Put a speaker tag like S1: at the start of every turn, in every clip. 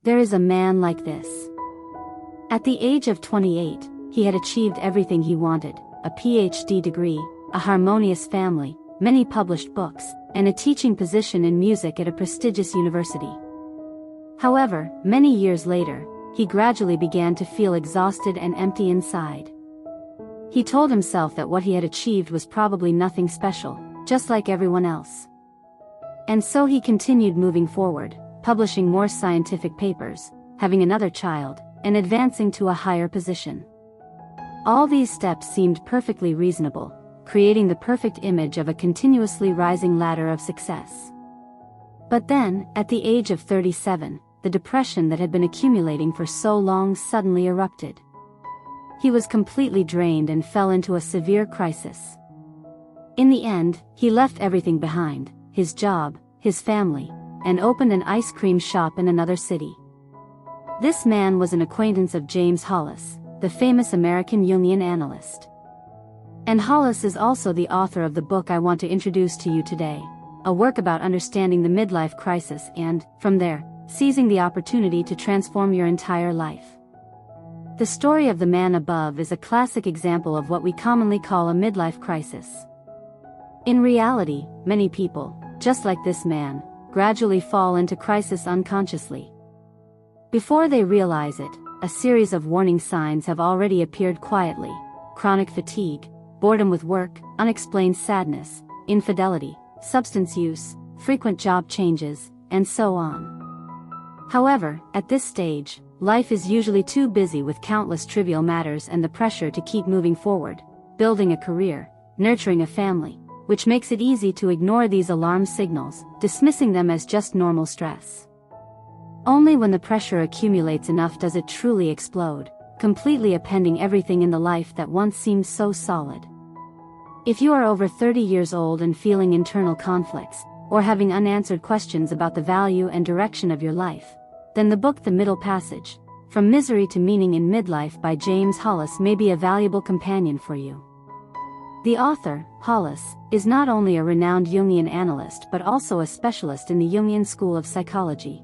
S1: There is a man like this. At the age of 28, he had achieved everything he wanted: a PhD degree, a harmonious family, many published books, and a teaching position in music at a prestigious university. However, many years later, he gradually began to feel exhausted and empty inside. He told himself that what he had achieved was probably nothing special, just like everyone else. And so he continued moving forward, publishing more scientific papers, having another child, and advancing to a higher position. All these steps seemed perfectly reasonable, creating the perfect image of a continuously rising ladder of success. But then, at the age of 37, the depression that had been accumulating for so long suddenly erupted. He was completely drained and fell into a severe crisis. In the end, he left everything behind: his job, his family, and opened an ice cream shop in another city. This man was an acquaintance of James Hollis, the famous American Jungian analyst. And Hollis is also the author of the book I want to introduce to you today, a work about understanding the midlife crisis and, from there, seizing the opportunity to transform your entire life. The story of the man above is a classic example of what we commonly call a midlife crisis. In reality, many people, just like this man, gradually fall into crisis unconsciously. Before they realize it, a series of warning signs have already appeared quietly: chronic fatigue, boredom with work, unexplained sadness, infidelity, substance use, frequent job changes, and so on. However, at this stage, life is usually too busy with countless trivial matters and the pressure to keep moving forward, building a career, nurturing a family, which makes it easy to ignore these alarm signals, dismissing them as just normal stress. Only when the pressure accumulates enough does it truly explode, completely upending everything in the life that once seemed so solid. If you are over 30 years old and feeling internal conflicts, or having unanswered questions about the value and direction of your life, then the book The Middle Passage, From Misery to Meaning in Midlife by James Hollis may be a valuable companion for you. The author, Hollis, is not only a renowned Jungian analyst but also a specialist in the Jungian school of psychology.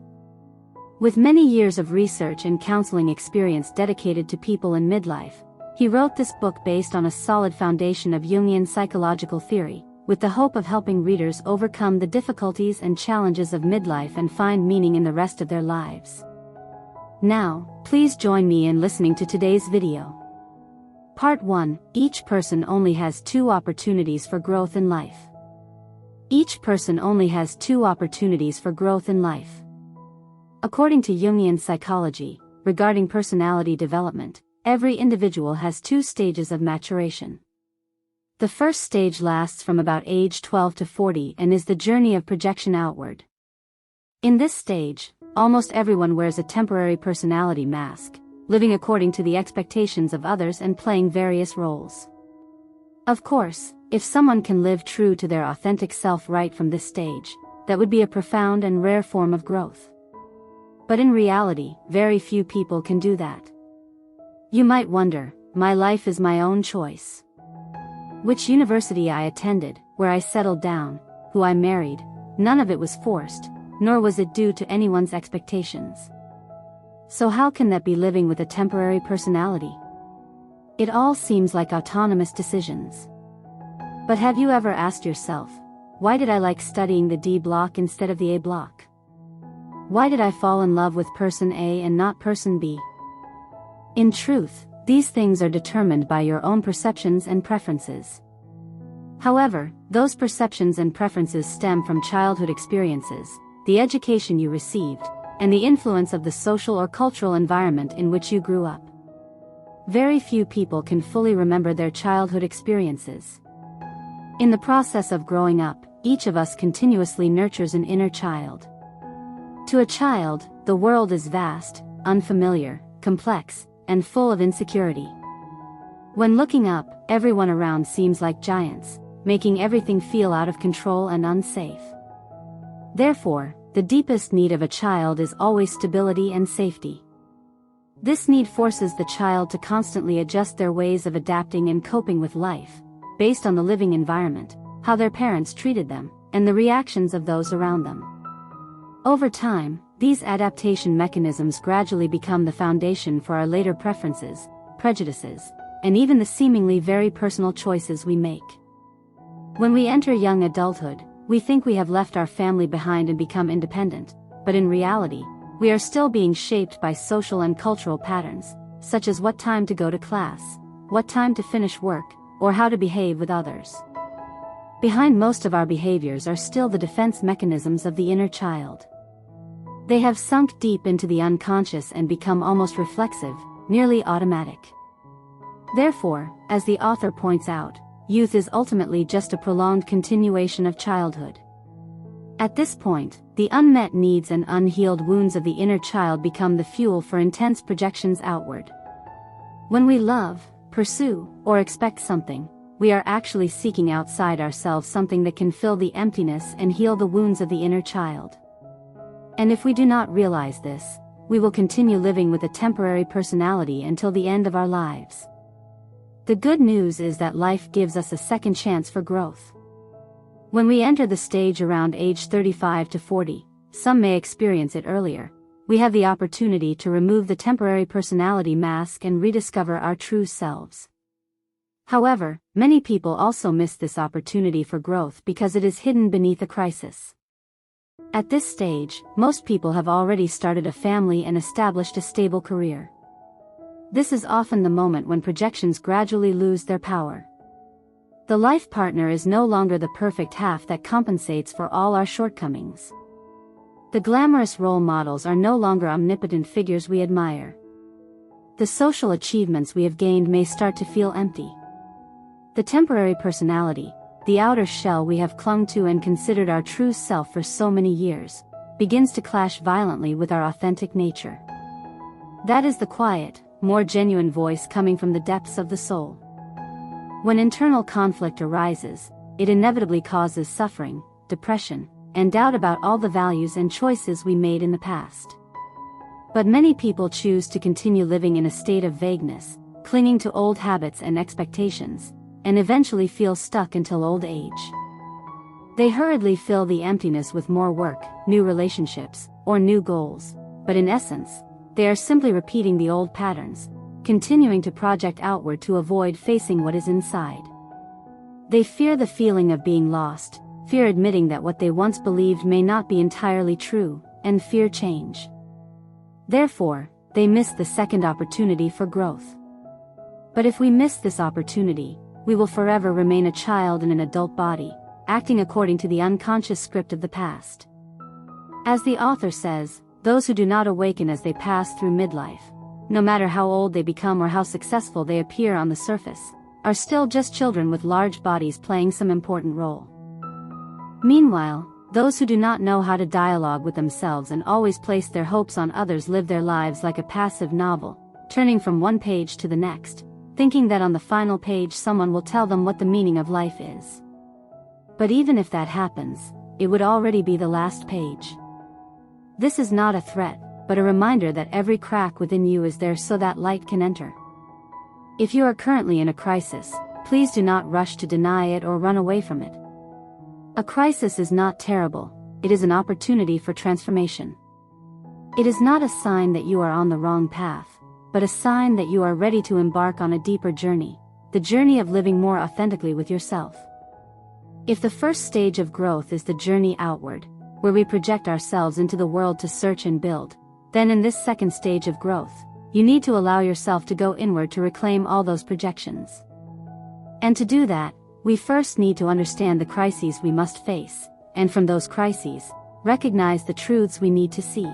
S1: With many years of research and counseling experience dedicated to people in midlife, he wrote this book based on a solid foundation of Jungian psychological theory, with the hope of helping readers overcome the difficulties and challenges of midlife and find meaning in the rest of their lives. Now, please join me in listening to today's video. Part 1: Each person only has 2 opportunities for growth in life. Each person only has 2 opportunities for growth in life. According to Jungian psychology, regarding personality development, every individual has 2 stages of maturation. The first stage lasts from about age 12 to 40 and is the journey of projection outward. In this stage, almost everyone wears a temporary personality mask, living according to the expectations of others and playing various roles. Of course, if someone can live true to their authentic self right from this stage, that would be a profound and rare form of growth. But in reality, very few people can do that. You might wonder, my life is my own choice. Which university I attended, where I settled down, who I married, none of it was forced, nor was it due to anyone's expectations. So how can that be living with a temporary personality? It all seems like autonomous decisions. But have you ever asked yourself, why did I like studying the D block instead of the A block? Why did I fall in love with person A and not person B? In truth, these things are determined by your own perceptions and preferences. However, those perceptions and preferences stem from childhood experiences, the education you received, and the influence of the social or cultural environment in which you grew up. Very few people can fully remember their childhood experiences. In the process of growing up, each of us continuously nurtures an inner child. To a child, the world is vast, unfamiliar, complex, and full of insecurity. When looking up, everyone around seems like giants, making everything feel out of control and unsafe. Therefore, the deepest need of a child is always stability and safety. This need forces the child to constantly adjust their ways of adapting and coping with life, based on the living environment, how their parents treated them, and the reactions of those around them. Over time, These adaptation mechanisms gradually become the foundation for our later preferences, prejudices, and even the seemingly very personal choices we make. When we enter young adulthood, we think we have left our family behind and become independent, but in reality, we are still being shaped by social and cultural patterns, such as what time to go to class, what time to finish work, or how to behave with others. Behind most of our behaviors are still the defense mechanisms of the inner child. They have sunk deep into the unconscious and become almost reflexive, nearly automatic. Therefore, as the author points out, youth is ultimately just a prolonged continuation of childhood. At this point, the unmet needs and unhealed wounds of the inner child become the fuel for intense projections outward. When we love, pursue, or expect something, we are actually seeking outside ourselves something that can fill the emptiness and heal the wounds of the inner child. And if we do not realize this, we will continue living with a temporary personality until the end of our lives. The good news is that life gives us a second chance for growth. When we enter the stage around age 35 to 40, some may experience it earlier, we have the opportunity to remove the temporary personality mask and rediscover our true selves. However, many people also miss this opportunity for growth because it is hidden beneath a crisis. At this stage, most people have already started a family and established a stable career. This is often the moment when projections gradually lose their power. The life partner is no longer the perfect half that compensates for all our shortcomings. The glamorous role models are no longer omnipotent figures we admire. The social achievements we have gained may start to feel empty. The temporary personality, the outer shell we have clung to and considered our true self for so many years, begins to clash violently with our authentic nature. That is the quiet, more genuine voice coming from the depths of the soul. When internal conflict arises, it inevitably causes suffering, depression, and doubt about all the values and choices we made in the past. But many people choose to continue living in a state of vagueness, clinging to old habits and expectations, and eventually feel stuck until old age. They hurriedly fill the emptiness with more work, new relationships, or new goals, but in essence, they are simply repeating the old patterns, continuing to project outward to avoid facing what is inside. They fear the feeling of being lost, fear admitting that what they once believed may not be entirely true, and fear change. Therefore, they miss the second opportunity for growth. But if we miss this opportunity, we will forever remain a child in an adult body, acting according to the unconscious script of the past. As the author says, those who do not awaken as they pass through midlife, no matter how old they become or how successful they appear on the surface, are still just children with large bodies playing some important role. Meanwhile, those who do not know how to dialogue with themselves and always place their hopes on others live their lives like a passive novel, turning from one page to the next, thinking that on the final page someone will tell them what the meaning of life is. But even if that happens, it would already be the last page. This is not a threat, but a reminder that every crack within you is there so that light can enter. If you are currently in a crisis, please do not rush to deny it or run away from it. A crisis is not terrible, it is an opportunity for transformation. It is not a sign that you are on the wrong path, but a sign that you are ready to embark on a deeper journey, the journey of living more authentically with yourself. If the first stage of growth is the journey outward, where we project ourselves into the world to search and build, then in this second stage of growth, you need to allow yourself to go inward to reclaim all those projections. And to do that, we first need to understand the crises we must face, and from those crises, recognize the truths we need to see.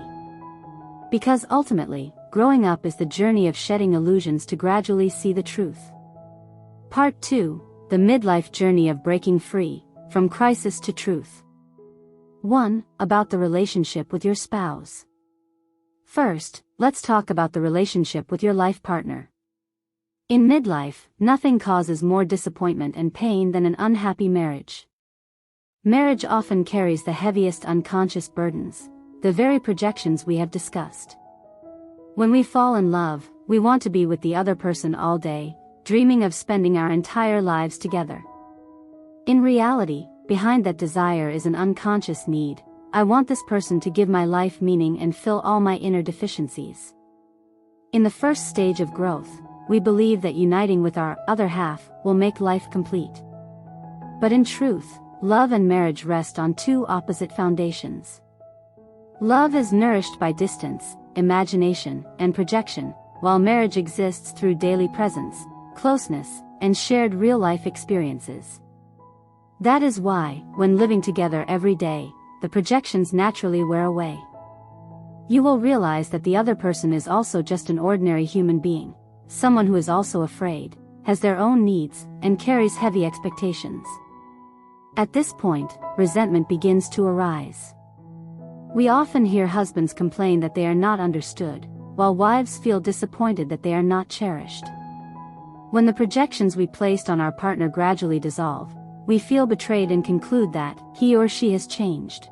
S1: Because ultimately, growing up is the journey of shedding illusions to gradually see the truth. Part 2, the midlife journey of breaking free, from crisis to truth. 1. About the relationship with your spouse. First, let's talk about the relationship with your life partner. In midlife, nothing causes more disappointment and pain than an unhappy marriage. Marriage often carries the heaviest unconscious burdens, the very projections we have discussed. When we fall in love, we want to be with the other person all day, dreaming of spending our entire lives together. In reality, behind that desire is an unconscious need, I want this person to give my life meaning and fill all my inner deficiencies. In the first stage of growth, we believe that uniting with our other half will make life complete. But in truth, love and marriage rest on two opposite foundations. Love is nourished by distance, imagination, and projection, while marriage exists through daily presence, closeness, and shared real-life experiences. That is why, when living together every day, the projections naturally wear away. You will realize that the other person is also just an ordinary human being, someone who is also afraid, has their own needs, and carries heavy expectations. At this point, resentment begins to arise. We often hear husbands complain that they are not understood, while wives feel disappointed that they are not cherished. When the projections we placed on our partner gradually dissolve, we feel betrayed and conclude that he or she has changed.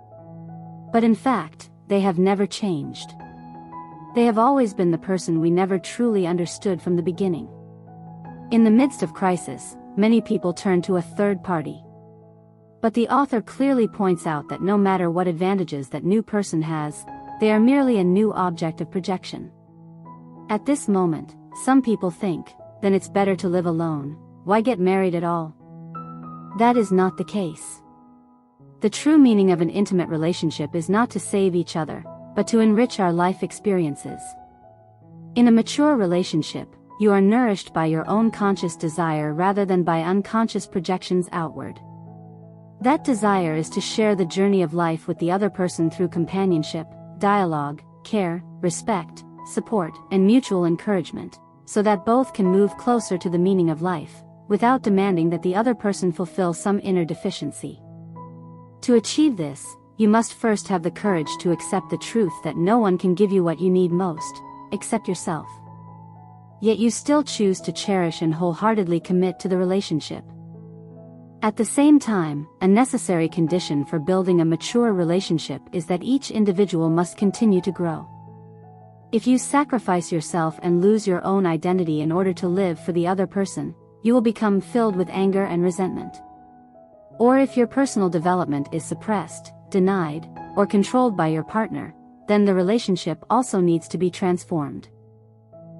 S1: But in fact, they have never changed. They have always been the person we never truly understood from the beginning. In the midst of crisis, many people turn to a third party. But the author clearly points out that no matter what advantages that new person has, they are merely a new object of projection. At this moment, some people think, then it's better to live alone, why get married at all? That is not the case. The true meaning of an intimate relationship is not to save each other, but to enrich our life experiences. In a mature relationship, you are nourished by your own conscious desire rather than by unconscious projections outward. That desire is to share the journey of life with the other person through companionship, dialogue, care, respect, support, and mutual encouragement, so that both can move closer to the meaning of life, without demanding that the other person fulfill some inner deficiency. To achieve this, you must first have the courage to accept the truth that no one can give you what you need most, except yourself. Yet you still choose to cherish and wholeheartedly commit to the relationship. At the same time, a necessary condition for building a mature relationship is that each individual must continue to grow. If you sacrifice yourself and lose your own identity in order to live for the other person, you will become filled with anger and resentment. Or if your personal development is suppressed, denied, or controlled by your partner, then the relationship also needs to be transformed.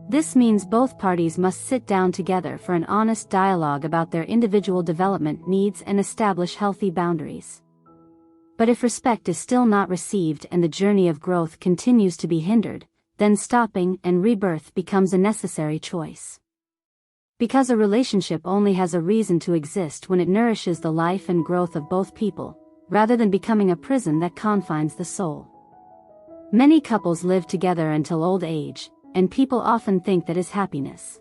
S1: This means both parties must sit down together for an honest dialogue about their individual development needs and establish healthy boundaries. But if respect is still not received and the journey of growth continues to be hindered, then stopping and rebirth becomes a necessary choice. Because a relationship only has a reason to exist when it nourishes the life and growth of both people, rather than becoming a prison that confines the soul. Many couples live together until old age, and people often think that is happiness.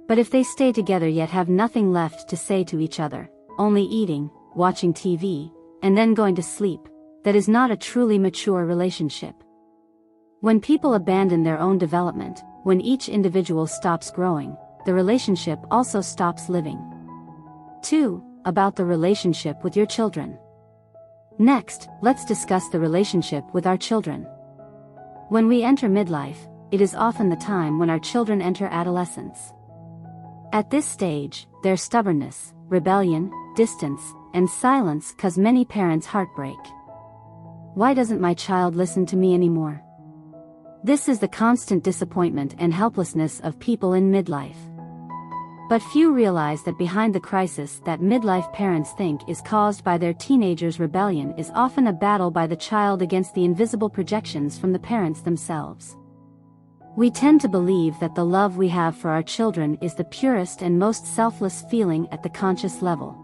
S1: But if they stay together yet have nothing left to say to each other, only eating, watching TV, and then going to sleep, that is not a truly mature relationship. When people abandon their own development, when each individual stops growing, the relationship also stops living. 2. About the relationship with your children. Next, let's discuss the relationship with our children. When we enter midlife, it is often the time when our children enter adolescence. At this stage, their stubbornness, rebellion, distance, and silence cause many parents heartbreak. Why doesn't my child listen to me anymore? This is the constant disappointment and helplessness of people in midlife. But few realize that behind the crisis that midlife parents think is caused by their teenager's rebellion is often a battle by the child against the invisible projections from the parents themselves. We tend to believe that the love we have for our children is the purest and most selfless feeling at the conscious level.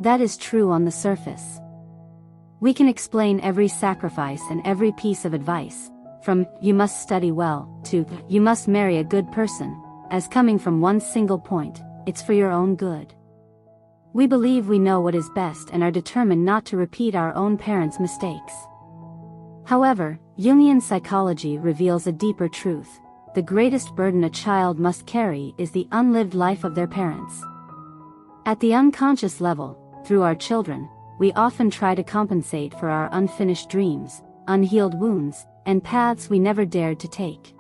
S1: That is true on the surface. We can explain every sacrifice and every piece of advice, from "you must study well" to "you must marry a good person," as coming from one single point: it's for your own good. We believe we know what is best and are determined not to repeat our own parents' mistakes. However, Jungian psychology reveals a deeper truth: the greatest burden a child must carry is the unlived life of their parents. At the unconscious level, through our children, we often try to compensate for our unfinished dreams, unhealed wounds, and paths we never dared to take.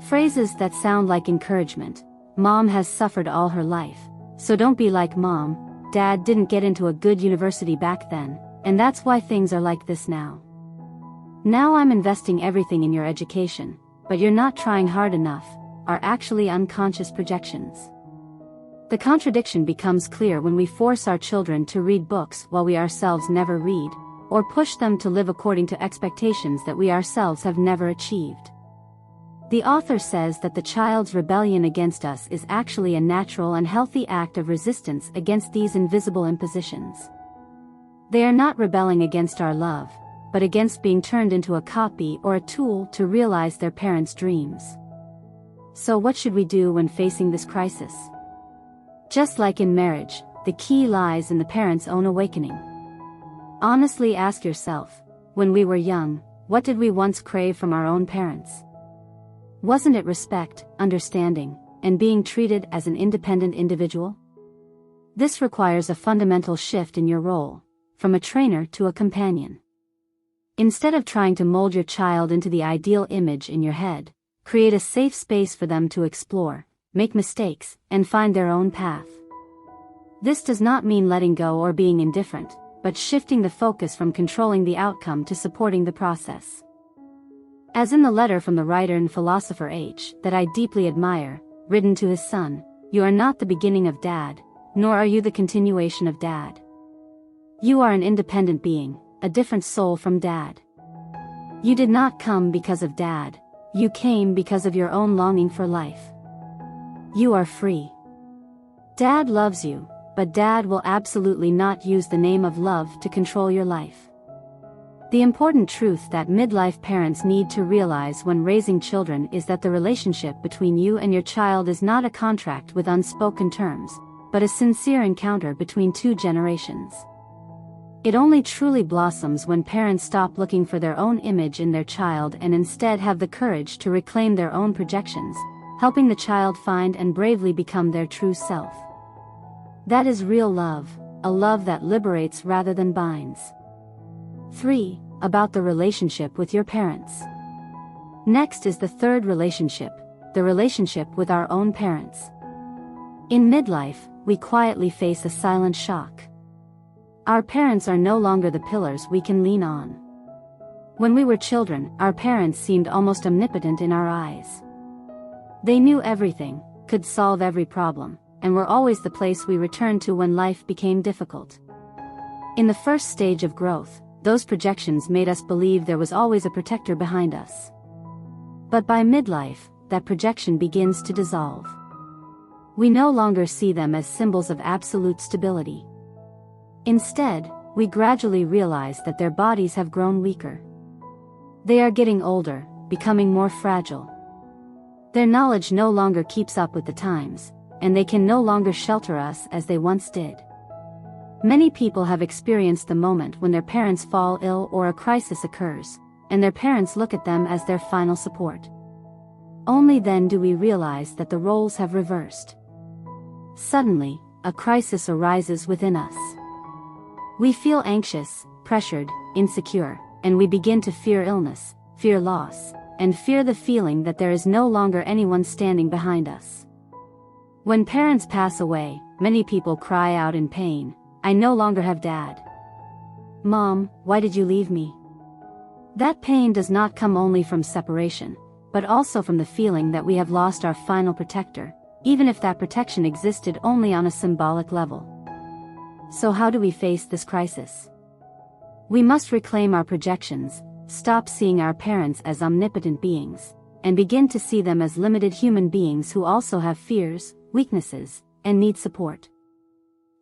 S1: Phrases that sound like encouragement: "Mom has suffered all her life, so don't be like Mom," "Dad didn't get into a good university back then," and that's why things are like this now. Now I'm investing everything in your education, but you're not trying hard enough, are actually unconscious projections. The contradiction becomes clear when we force our children to read books while we ourselves never read, or push them to live according to expectations that we ourselves have never achieved. The author says that the child's rebellion against us is actually a natural and healthy act of resistance against these invisible impositions. They are not rebelling against our love, but against being turned into a copy or a tool to realize their parents' dreams. So what should we do when facing this crisis? Just like in marriage, the key lies in the parent's own awakening. Honestly ask yourself, when we were young, what did we once crave from our own parents? Wasn't it respect, understanding, and being treated as an independent individual? This requires a fundamental shift in your role, from a trainer to a companion. Instead of trying to mold your child into the ideal image in your head, create a safe space for them to explore, make mistakes, and find their own path. This does not mean letting go or being indifferent, but shifting the focus from controlling the outcome to supporting the process. As in the letter from the writer and philosopher H. that I deeply admire, written to his son, you are not the beginning of Dad, nor are you the continuation of Dad. You are an independent being, a different soul from Dad. You did not come because of Dad, you came because of your own longing for life. You are free. Dad loves you, but Dad will absolutely not use the name of love to control your life. The important truth that midlife parents need to realize when raising children is that the relationship between you and your child is not a contract with unspoken terms, but a sincere encounter between two generations. It only truly blossoms when parents stop looking for their own image in their child and instead have the courage to reclaim their own projections, helping the child find and bravely become their true self. That is real love, a love that liberates rather than binds. 3. About the relationship with your parents. Next is the third relationship, the relationship with our own parents. In midlife, we quietly face a silent shock. Our parents are no longer the pillars we can lean on. When we were children, our parents seemed almost omnipotent in our eyes. They knew everything, could solve every problem, and were always the place we returned to when life became difficult. In the first stage of growth, those projections made us believe there was always a protector behind us. But by midlife, that projection begins to dissolve. We no longer see them as symbols of absolute stability. Instead, we gradually realize that their bodies have grown weaker. They are getting older, becoming more fragile. Their knowledge no longer keeps up with the times, and they can no longer shelter us as they once did. Many people have experienced the moment when their parents fall ill or a crisis occurs, and their parents look at them as their final support. Only then do we realize that the roles have reversed. Suddenly, a crisis arises within us. We feel anxious, pressured, insecure, and we begin to fear illness, fear loss, and fear the feeling that there is no longer anyone standing behind us. When parents pass away, many people cry out in pain, "I no longer have Dad. Mom, why did you leave me?" That pain does not come only from separation, but also from the feeling that we have lost our final protector, even if that protection existed only on a symbolic level. So how do we face this crisis? We must reclaim our projections, stop seeing our parents as omnipotent beings, and begin to see them as limited human beings who also have fears, weaknesses, and need support.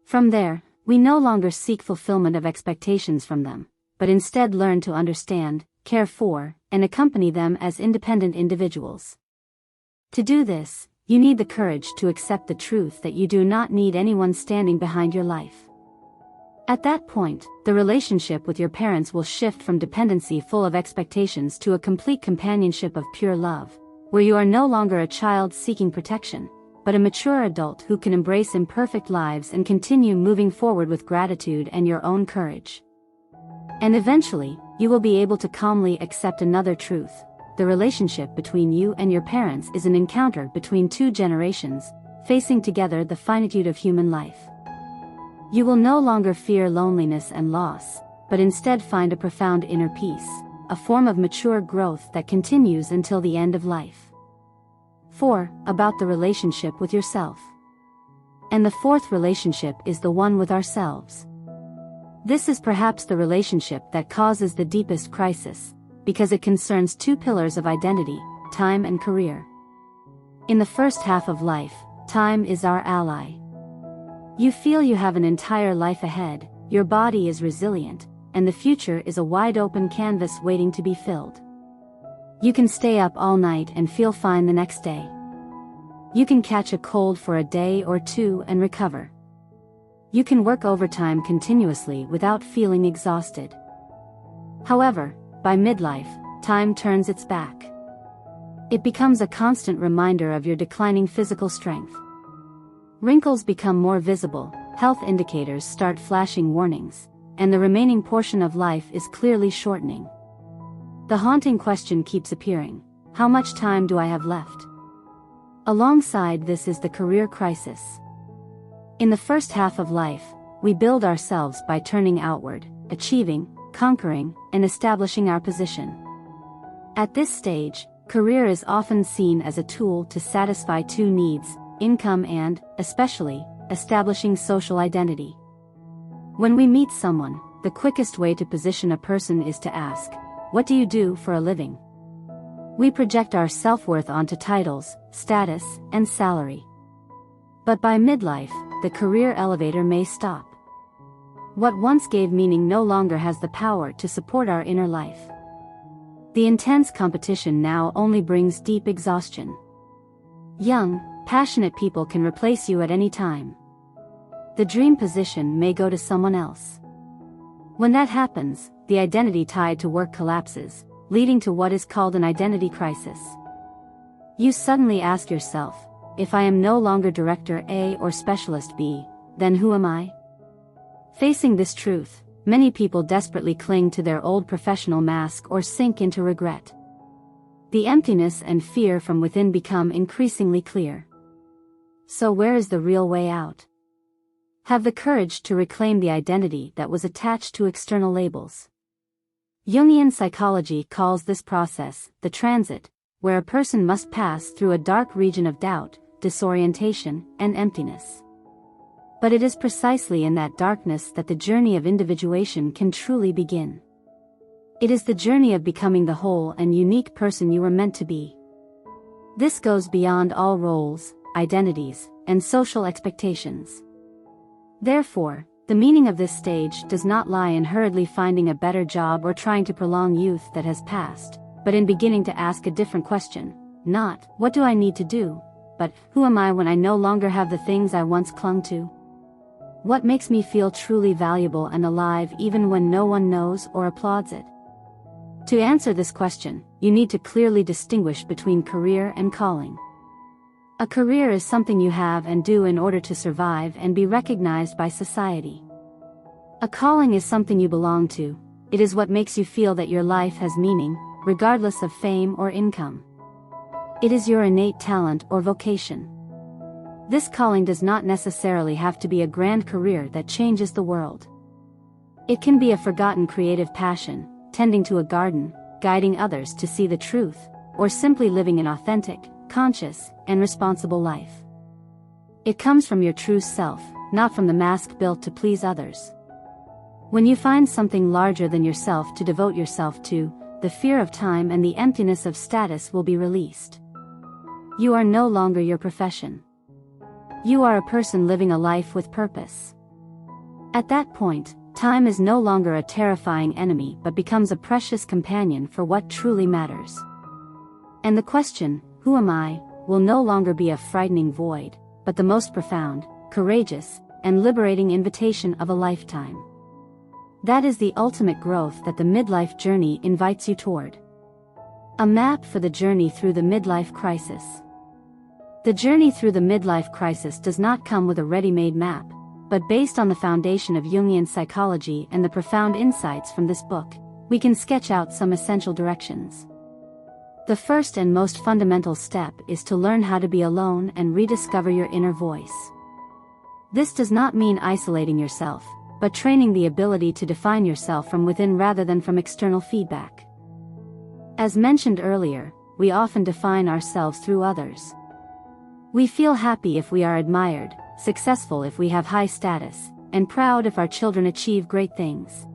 S1: From there, we no longer seek fulfillment of expectations from them, but instead learn to understand, care for, and accompany them as independent individuals. To do this, you need the courage to accept the truth that you do not need anyone standing behind your life. At that point, the relationship with your parents will shift from dependency full of expectations to a complete companionship of pure love, where you are no longer a child seeking protection, but a mature adult who can embrace imperfect lives and continue moving forward with gratitude and your own courage. And eventually, you will be able to calmly accept another truth: the relationship between you and your parents is an encounter between two generations, facing together the finitude of human life. You will no longer fear loneliness and loss, but instead find a profound inner peace, a form of mature growth that continues until the end of life. 4. About the relationship with yourself. And the fourth relationship is the one with ourselves. This is perhaps the relationship that causes the deepest crisis, because it concerns two pillars of identity, time and career. In the first half of life, time is our ally. You feel you have an entire life ahead, your body is resilient, and the future is a wide-open canvas waiting to be filled. You can stay up all night and feel fine the next day. You can catch a cold for a day or two and recover. You can work overtime continuously without feeling exhausted. However, by midlife, time turns its back. It becomes a constant reminder of your declining physical strength. Wrinkles become more visible, health indicators start flashing warnings, and the remaining portion of life is clearly shortening. The haunting question keeps appearing: how much time do I have left? Alongside this is the career crisis. In the first half of life, we build ourselves by turning outward, achieving, conquering, and establishing our position. At this stage, career is often seen as a tool to satisfy two needs: income and, especially, establishing social identity. When we meet someone, the quickest way to position a person is to ask, "What do you do for a living?" We project our self-worth onto titles, status, and salary. But by midlife, the career elevator may stop. What once gave meaning no longer has the power to support our inner life. The intense competition now only brings deep exhaustion. Young, passionate people can replace you at any time. The dream position may go to someone else. When that happens, the identity tied to work collapses, leading to what is called an identity crisis. You suddenly ask yourself, if I am no longer Director A or Specialist B, then who am I? Facing this truth, many people desperately cling to their old professional mask or sink into regret. The emptiness and fear from within become increasingly clear. So where is the real way out? Have the courage to reclaim the identity that was attached to external labels. Jungian psychology calls this process the transit, where a person must pass through a dark region of doubt, disorientation, and emptiness. But it is precisely in that darkness that the journey of individuation can truly begin. It is the journey of becoming the whole and unique person you were meant to be. This goes beyond all roles, identities, and social expectations. Therefore, the meaning of this stage does not lie in hurriedly finding a better job or trying to prolong youth that has passed, but in beginning to ask a different question: not, "What do I need to do?" but, "Who am I when I no longer have the things I once clung to? What makes me feel truly valuable and alive even when no one knows or applauds it?" To answer this question, you need to clearly distinguish between career and calling. A career is something you have and do in order to survive and be recognized by society. A calling is something you belong to. It is what makes you feel that your life has meaning, regardless of fame or income. It is your innate talent or vocation. This calling does not necessarily have to be a grand career that changes the world. It can be a forgotten creative passion, tending to a garden, guiding others to see the truth, or simply living an authentic, conscious, and responsible life. It comes from your true self, not from the mask built to please others. When you find something larger than yourself to devote yourself to, the fear of time and the emptiness of status will be released. You are no longer your profession. You are a person living a life with purpose. At that point, time is no longer a terrifying enemy but becomes a precious companion for what truly matters. And the question, "Who am I?" will no longer be a frightening void, but the most profound, courageous, and liberating invitation of a lifetime. That is the ultimate growth that the midlife journey invites you toward. A map for the journey through the midlife crisis. The journey through the midlife crisis does not come with a ready-made map, but based on the foundation of Jungian psychology and the profound insights from this book, we can sketch out some essential directions. The first and most fundamental step is to learn how to be alone and rediscover your inner voice. This does not mean isolating yourself, but training the ability to define yourself from within rather than from external feedback. As mentioned earlier, we often define ourselves through others. We feel happy if we are admired, successful if we have high status, and proud if our children achieve great things.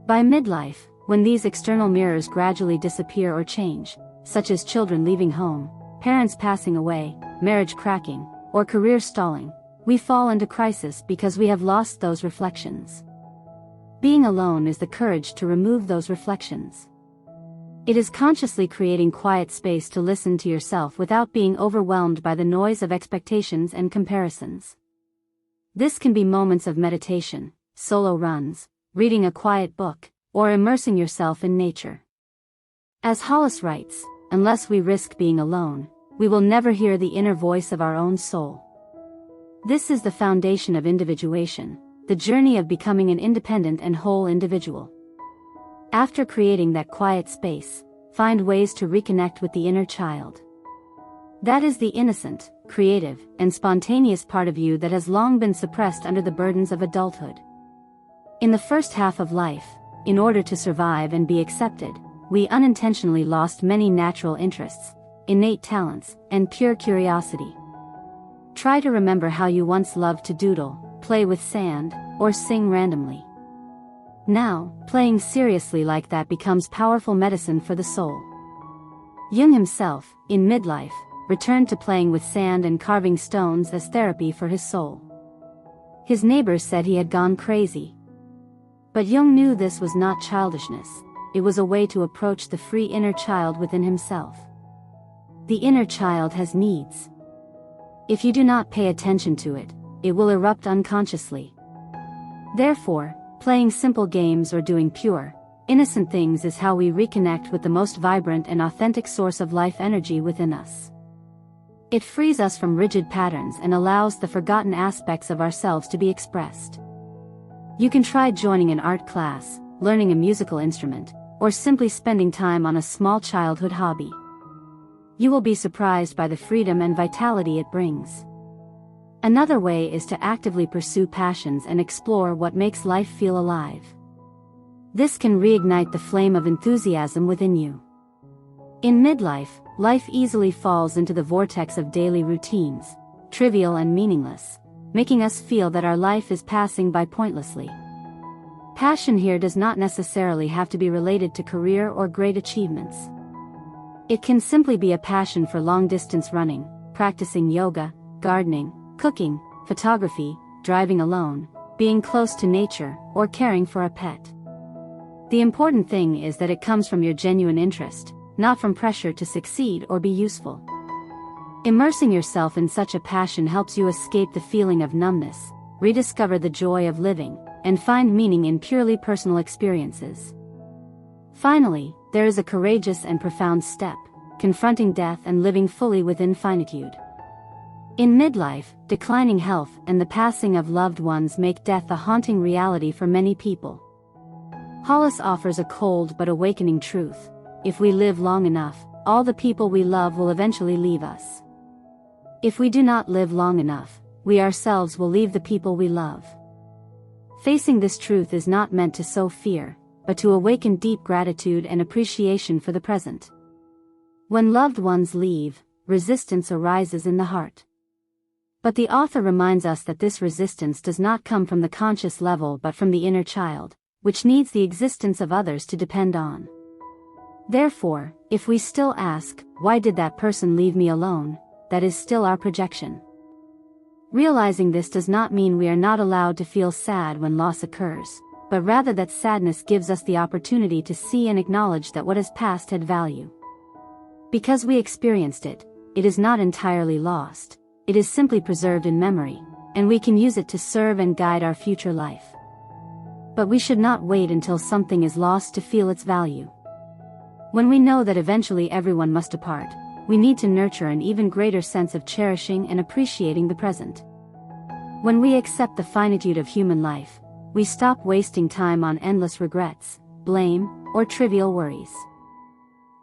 S1: By midlife, when these external mirrors gradually disappear or change, such as children leaving home, parents passing away, marriage cracking, or career stalling, we fall into crisis because we have lost those reflections. Being alone is the courage to remove those reflections. It is consciously creating quiet space to listen to yourself without being overwhelmed by the noise of expectations and comparisons. This can be moments of meditation, solo runs, reading a quiet book, or immersing yourself in nature. As Hollis writes, unless we risk being alone, we will never hear the inner voice of our own soul. This is the foundation of individuation, the journey of becoming an independent and whole individual. After creating that quiet space, find ways to reconnect with the inner child. That is the innocent, creative, and spontaneous part of you that has long been suppressed under the burdens of adulthood. In the first half of life, in order to survive and be accepted, we unintentionally lost many natural interests, innate talents, and pure curiosity. Try to remember how you once loved to doodle, play with sand, or sing randomly. Now, playing seriously like that becomes powerful medicine for the soul. Jung himself, in Midlife, returned to playing with sand and carving stones as therapy for his soul. His neighbors said he had gone crazy. But Jung knew this was not childishness, it was a way to approach the free inner child within himself. The inner child has needs. If you do not pay attention to it, it will erupt unconsciously. Therefore, playing simple games or doing pure, innocent things is how we reconnect with the most vibrant and authentic source of life energy within us. It frees us from rigid patterns and allows the forgotten aspects of ourselves to be expressed. You can try joining an art class, learning a musical instrument, or simply spending time on a small childhood hobby. You will be surprised by the freedom and vitality it brings. Another way is to actively pursue passions and explore what makes life feel alive. This can reignite the flame of enthusiasm within you. In midlife, life easily falls into the vortex of daily routines, trivial and meaningless, making us feel that our life is passing by pointlessly. Passion here does not necessarily have to be related to career or great achievements. It can simply be a passion for long-distance running, practicing yoga, gardening, cooking, photography, driving alone, being close to nature, or caring for a pet. The important thing is that it comes from your genuine interest, not from pressure to succeed or be useful. Immersing yourself in such a passion helps you escape the feeling of numbness, rediscover the joy of living, and find meaning in purely personal experiences. Finally, there is a courageous and profound step, confronting death and living fully within finitude. In midlife, declining health and the passing of loved ones make death a haunting reality for many people. Hollis offers a cold but awakening truth: if we live long enough, all the people we love will eventually leave us. If we do not live long enough, we ourselves will leave the people we love. Facing this truth is not meant to sow fear, but to awaken deep gratitude and appreciation for the present. When loved ones leave, resistance arises in the heart. But the author reminds us that this resistance does not come from the conscious level but from the inner child, which needs the existence of others to depend on. Therefore, if we still ask, "Why did that person leave me alone?" that is still our projection. Realizing this does not mean we are not allowed to feel sad when loss occurs, but rather that sadness gives us the opportunity to see and acknowledge that what has passed had value. Because we experienced it, it is not entirely lost. It is simply preserved in memory, and we can use it to serve and guide our future life. But we should not wait until something is lost to feel its value. When we know that eventually everyone must depart, we need to nurture an even greater sense of cherishing and appreciating the present. When we accept the finitude of human life, we stop wasting time on endless regrets, blame, or trivial worries.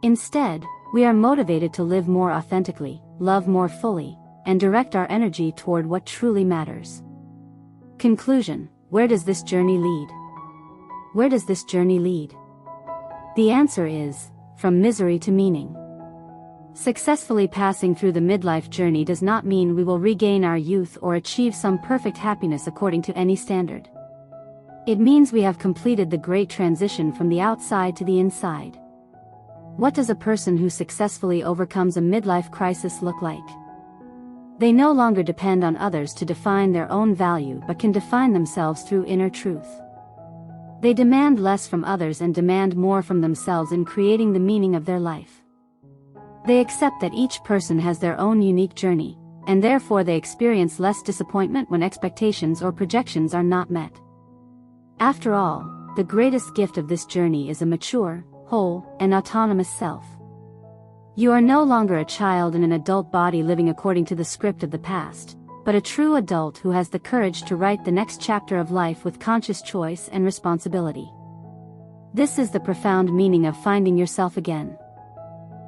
S1: Instead, we are motivated to live more authentically, love more fully, and direct our energy toward what truly matters. Conclusion: where does this journey lead? Where does this journey lead? The answer is, from misery to meaning. Successfully passing through the midlife journey does not mean we will regain our youth or achieve some perfect happiness according to any standard. It means we have completed the great transition from the outside to the inside. What does a person who successfully overcomes a midlife crisis look like? They no longer depend on others to define their own value but can define themselves through inner truth. They demand less from others and demand more from themselves in creating the meaning of their life. They accept that each person has their own unique journey, and therefore they experience less disappointment when expectations or projections are not met. After all, the greatest gift of this journey is a mature, whole, and autonomous self. You are no longer a child in an adult body living according to the script of the past, but a true adult who has the courage to write the next chapter of life with conscious choice and responsibility. This is the profound meaning of finding yourself again.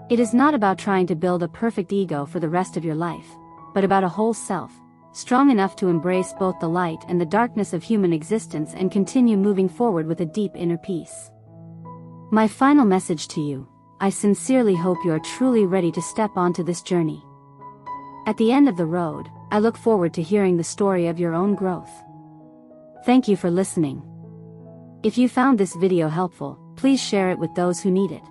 S1: It is not about trying to build a perfect ego for the rest of your life, but about a whole self, strong enough to embrace both the light and the darkness of human existence and continue moving forward with a deep inner peace. My final message to you: I sincerely hope you are truly ready to step onto this journey. At the end of the road, I look forward to hearing the story of your own growth. Thank you for listening. If you found this video helpful, please share it with those who need it.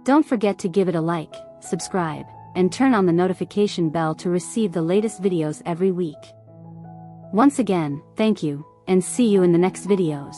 S1: Don't forget to give it a like, subscribe, and turn on the notification bell to receive the latest videos every week. Once again, thank you, and see you in the next videos.